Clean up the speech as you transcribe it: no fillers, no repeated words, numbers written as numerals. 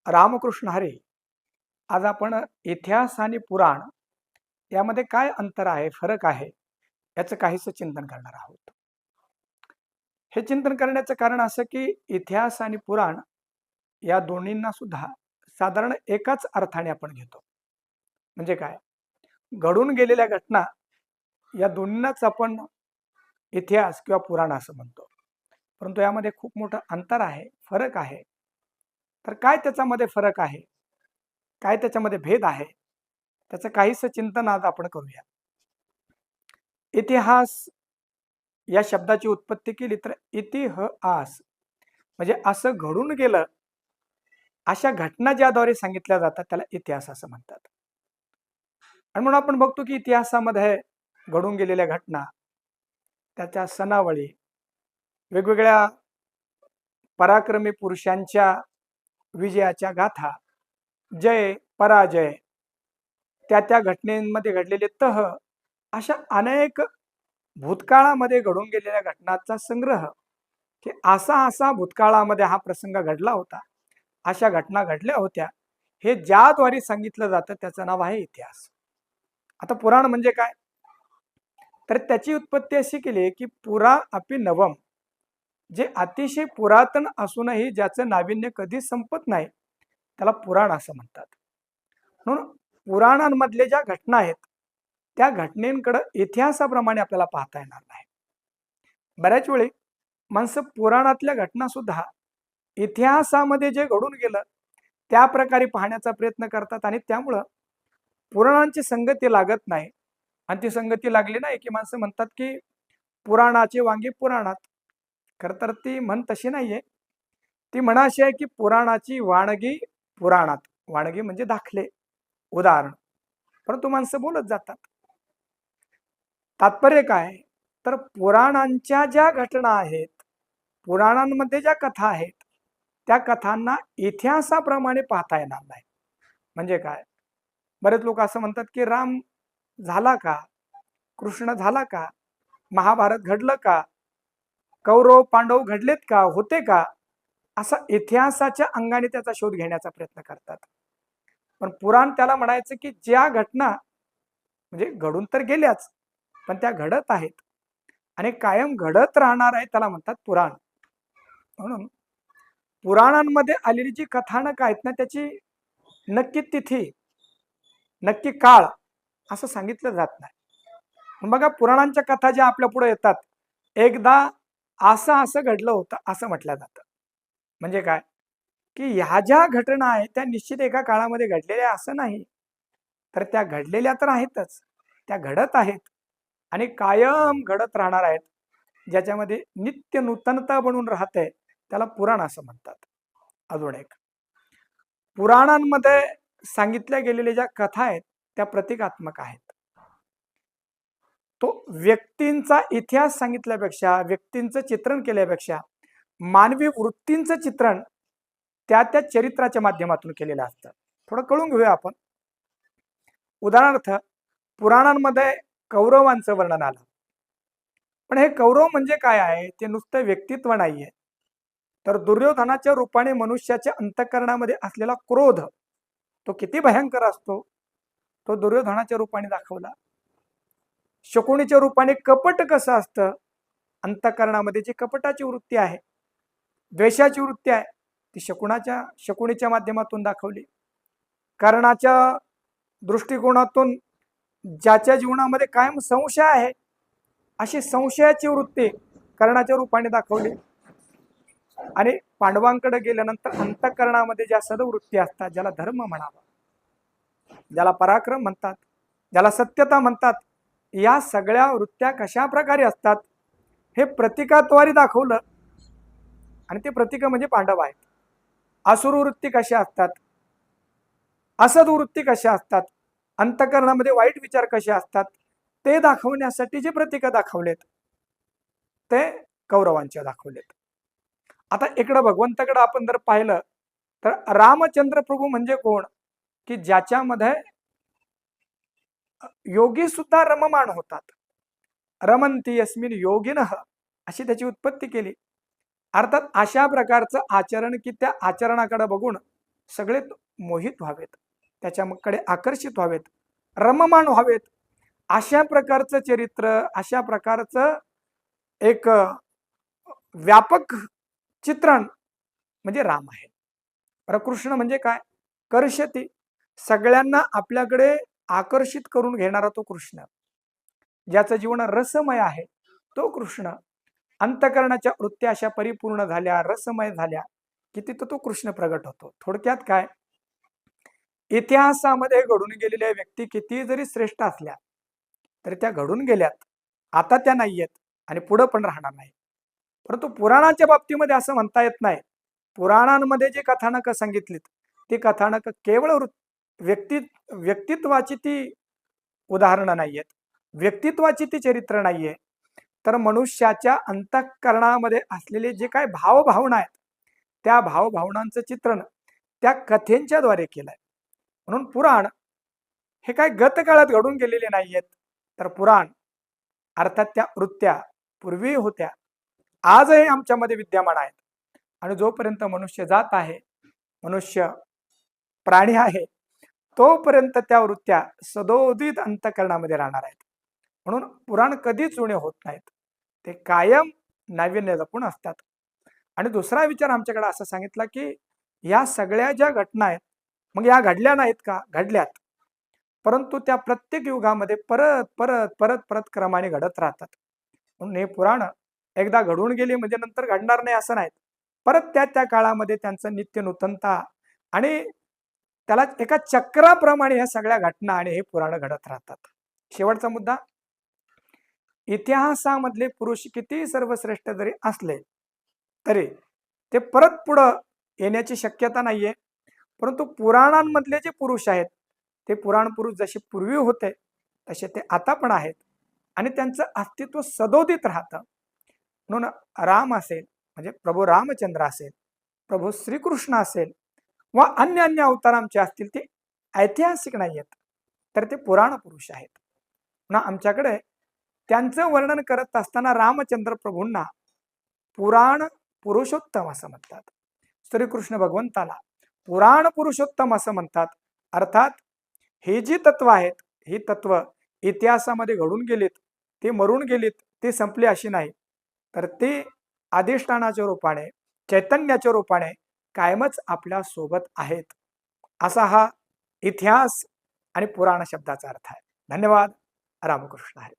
रामकृष्ण हरी. आज आपण इतिहास आणि पुराण यामध्ये काय अंतर आहे, फरक आहे, याचं काहीसं चिंतन करणार आहोत. हे चिंतन करण्याचं कारण असं की इतिहास आणि पुराण या दोन्हींना सुद्धा साधारण एकाच अर्थाने आपण घेतो. म्हणजे काय? घडून गेलेल्या घटना या दोन्हींनाच आपण इतिहास किंवा पुराण असं म्हणतो. परंतु यामध्ये खूप मोठं अंतर आहे, फरक आहे. तर काय त्याच्यामध्ये फरक आहे? काय त्याच्यामध्ये भेद आहे? त्याचं काहीसं चिंतन आज आपण करूया. इतिहास या शब्दाची उत्पत्ती केली तर इतिहास म्हणजे असं घडून गेलं, अशा घटना ज्याद्वारे सांगितल्या जातात त्याला इतिहास असं म्हणतात. आणि म्हणून आपण बघतो की इतिहासामध्ये घडून गेलेल्या घटना, त्याच्या सणावळी, वेगवेगळ्या पराक्रमी पुरुषांच्या विजयाच्या गाथा, जय पराजय, त्या घटनेमध्ये घडलेले तह, अशा अनेक भूतकाळामध्ये घडून गेलेल्या घटनांचा संग्रह, की असा भूतकाळामध्ये हा प्रसंग घडला होता, अशा घटना घडल्या होत्या, हे ज्याद्वारे सांगितलं जातं त्याचं नाव आहे इतिहास. आता पुराण म्हणजे काय? तर त्याची उत्पत्ती अशी केली की पुरा अपि नवम, जे अतिशय पुरातन असूनही ज्याचं नाविन्य कधीच संपत नाही, त्याला पुराण असं म्हणतात. म्हणून पुराणांमधले ज्या घटना आहेत त्या घटनेकडे इतिहासाप्रमाणे आपल्याला पाहता येणार नाही. बऱ्याच वेळी माणसं पुराणातल्या घटना सुद्धा इतिहासामध्ये जे घडून गेलं त्या प्रकारे पाहण्याचा प्रयत्न करतात आणि त्यामुळं पुराणांची संगती लागत नाही. आणि ती संगती लागली नाही की माणसं म्हणतात की पुराणाचे वांगे पुराणात. खरं तर ती म्हण तशी नाहीये. ती म्हण अशी आहे की पुराणाची वाणगी पुराणात. वाणगी म्हणजे दाखले, उदाहरण. परंतु माणसं बोलत जातात. तात्पर्य काय? तर पुराणांच्या ज्या घटना आहेत, पुराणांमध्ये ज्या कथा आहेत, त्या कथांना इतिहासाप्रमाणे पाहता येणार नाही. म्हणजे काय? बरेच लोक असं म्हणतात की राम झाला का? कृष्ण झाला का? महाभारत घडलं का? कौरव पांडव घडलेत का? होते का? असा इतिहासाच्या अंगाने त्याचा शोध घेण्याचा प्रयत्न करतात. पण पुराण त्याला म्हणायचं की ज्या घटना म्हणजे घडून तर गेल्याच, पण त्या घडत आहेत आणि कायम घडत राहणार आहे, त्याला म्हणतात पुराण. म्हणून पुराणांमध्ये आलेली जी कथानक आहेत ना, त्याची नक्की तिथी, नक्की काळ असं सांगितलं जात नाही. बघा, पुराणांच्या कथा ज्या आपल्या पुढे येतात, एकदा असं घडलं होतं असं म्हटलं जातं. म्हणजे काय? की ह्या ज्या घटना आहेत त्या निश्चित एका काळामध्ये घडलेल्या असं नाही, तर त्या घडलेल्या तर आहेतच, त्या घडत आहेत आणि कायम घडत राहणार आहेत. ज्याच्यामध्ये नित्य नूतनता बनून राहते त्याला पुराण असं म्हणतात. अजून एक, पुराणांमध्ये सांगितल्या गेलेल्या ज्या कथा आहेत त्या प्रतिकात्मक आहेत. तो व्यक्तींचा इतिहास सांगितल्यापेक्षा, व्यक्तींचं चित्रण केल्यापेक्षा मानवी वृत्तींचं चित्रण त्या चरित्राच्या माध्यमातून केलेलं असतं. थोडं कळून घेऊया आपण. उदाहरणार्थ, पुराणांमध्ये कौरवांचं वर्णन आलं. पण हे कौरव म्हणजे काय आहे? ते नुसतं व्यक्तित्व नाहीये, तर दुर्योधनाच्या रूपाने मनुष्याच्या अंतःकरणामध्ये असलेला क्रोध तो किती भयंकर असतो तो दुर्योधनाच्या रूपाने दाखवला. शकुनीच्या रूपाने कपट कसं असतं, अंतःकरणामध्ये जी कपटाची वृत्ती आहे, द्वेषाची वृत्ती आहे, ती शकुनीच्या माध्यमातून दाखवली. कर्णाच्या दृष्टिकोनातून ज्याच्या जीवनामध्ये कायम संशय आहे, अशी संशयाची वृत्ती कर्णाच्या रूपाने दाखवली. आणि पांडवांकडे गेल्यानंतर अंतःकरणामध्ये ज्या सदवृत्ती असतात, ज्याला धर्म म्हणावा, ज्याला पराक्रम म्हणतात, ज्याला सत्यता म्हणतात, या सगळ्या वृत्त्या कशा प्रकारे असतात हे प्रतिकाद्वारे दाखवलं. आणि ते प्रतीक म्हणजे पांडव आहेत. असुर वृत्ती कशा असतात, असद वृत्ती कशा असतात, अंतःकरणामध्ये वाईट विचार कसे असतात, ते दाखवण्यासाठी जे प्रतीक दाखवलेत ते कौरवांचे दाखवलेत. आता इकडं भगवंताकडे आपण जर पाहिलं तर रामचंद्र प्रभू म्हणजे कोण? की ज्याच्यामध्ये योगी सुद्धा रममाण होतात. रमंती यस्मिन योगिनः, अशी त्याची उत्पत्ती केली. अर्थात अशा प्रकारचं आचरण की त्या आचरणाकडे बघून सगळे मोहित व्हावेत, त्याच्याकडे आकर्षित व्हावेत, रममाण व्हावेत, अशा प्रकारचं चरित्र, अशा प्रकारचं एक व्यापक चित्रण म्हणजे राम आहे. कृष्ण म्हणजे काय? कर्षती, सगळ्यांना आपल्याकडे आकर्षित करून घेणारा तो कृष्ण, ज्याचं जीवन रसमय आहे तो कृष्ण. अंतकरणाच्या वृत्त्या अशा परिपूर्ण झाल्या, रसमय झाल्या की तिथं तो कृष्ण प्रगट होतो. थोडक्यात काय, इतिहासामध्ये घडून गेलेल्या व्यक्ती किती जरी श्रेष्ठ असल्या तरी त्या घडून गेल्यात, आता त्या नाहीयेत आणि पुढं पण राहणार नाही. परंतु पुराणाच्या बाबतीमध्ये असं म्हणता येत नाही. पुराणांमध्ये जे कथानक सांगितलीत ती कथानक केवळ व्यक्तित्वाची ती उदाहरणं नाहीयेत, व्यक्तित्वाची ती चरित्र नाहीये, तर मनुष्याच्या अंतःकरणामध्ये असलेले जे काय भावभावना आहेत त्या भावभावनांचं चित्रण त्या कथेंच्या द्वारे केलंय. म्हणून पुराण हे काय गतकाळात घडून गेलेले नाहीयेत, तर पुराण अर्थात त्या वृत्त्या पूर्वी होत्या, आजही आमच्यामध्ये विद्यमान आहेत. आणि जोपर्यंत मनुष्य जात आहे, मनुष्य प्राणी आहे, तोपर्यंत त्या वृत्त्या सदोदित अंतःकरणामध्ये राहणार आहेत. म्हणून पुराण कधीच जुने होत नाहीत, ते कायम नाविन्य जपून असतात. आणि दुसरा विचार आमच्याकडे असं सांगितला की या सगळ्या ज्या घटना आहेत, मग या घडल्या नाहीत का? घडल्यात, परंतु त्या प्रत्येक युगामध्ये परत परत परत परत क्रमाने घडत राहतात. म्हणून हे पुराण एकदा घडून गेली म्हणजे नंतर घडणार नाही असं नाही, परत त्या त्या काळामध्ये त्यांचं नित्य नूतनता आणि त्याला एका चक्राप्रमाणे ह्या सगळ्या घटना आणि हे पुराण घडत राहतात. शेवटचा मुद्दा, इतिहासामधले पुरुष किती सर्वश्रेष्ठ जरी असले तरी ते परत पुढं येण्याची शक्यता नाहीये. परंतु पुराणांमधले जे पुरुष आहेत ते पुराण पुरुष जसे पूर्वी होते तसे ते आता पण आहेत आणि त्यांचं अस्तित्व सदोदित राहतं. म्हणून राम असेल म्हणजे प्रभू रामचंद्र असेल, प्रभू श्रीकृष्ण असेल व अन्य अन्य अवतार आमचे असतील, ते ऐतिहासिक नाही आहेत, तर ते पुराण पुरुष आहेत. पुन्हा आमच्याकडे त्यांचं वर्णन करत असताना रामचंद्र प्रभूंना पुराण पुरुषोत्तम असं म्हणतात, श्रीकृष्ण भगवंताला पुराण पुरुषोत्तम असं म्हणतात. अर्थात हे जी तत्व आहेत, ही तत्व इतिहासामध्ये घडून गेलीत, ते मरून गेलीत, ते संपले अशी नाही, तर ते अधिष्ठानाच्या रूपाने, चैतन्याच्या रूपाने कायमच आपल्या सोबत आहेत. असा हा इतिहास आणि पुराण शब्दाचा अर्थ आहे. धन्यवाद. रामकृष्ण आहे.